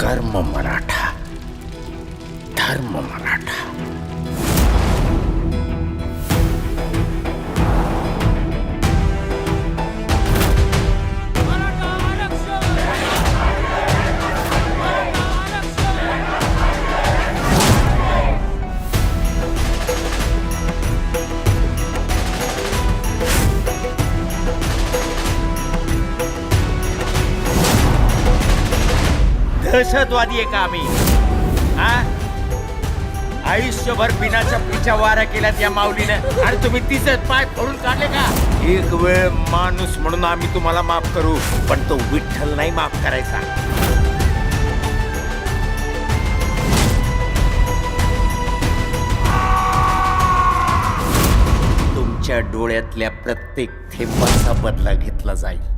कर्म मराठा, धर्म मराठा. दहशतवादी आहे का आम्ही? आयुष्यभर बिनाच्या पिच्या वाऱ्या केल्यात या माऊलीनं आणि तुम्ही तिचे पाय फोडून काढले का? एक वेळ माणूस म्हणून आम्ही तुम्हाला माफ करू, पण तो विठ्ठल नाही माफ करायचा. तुमच्या डोळ्यातल्या प्रत्येक थेंबाचा बदला घेतला जाईल.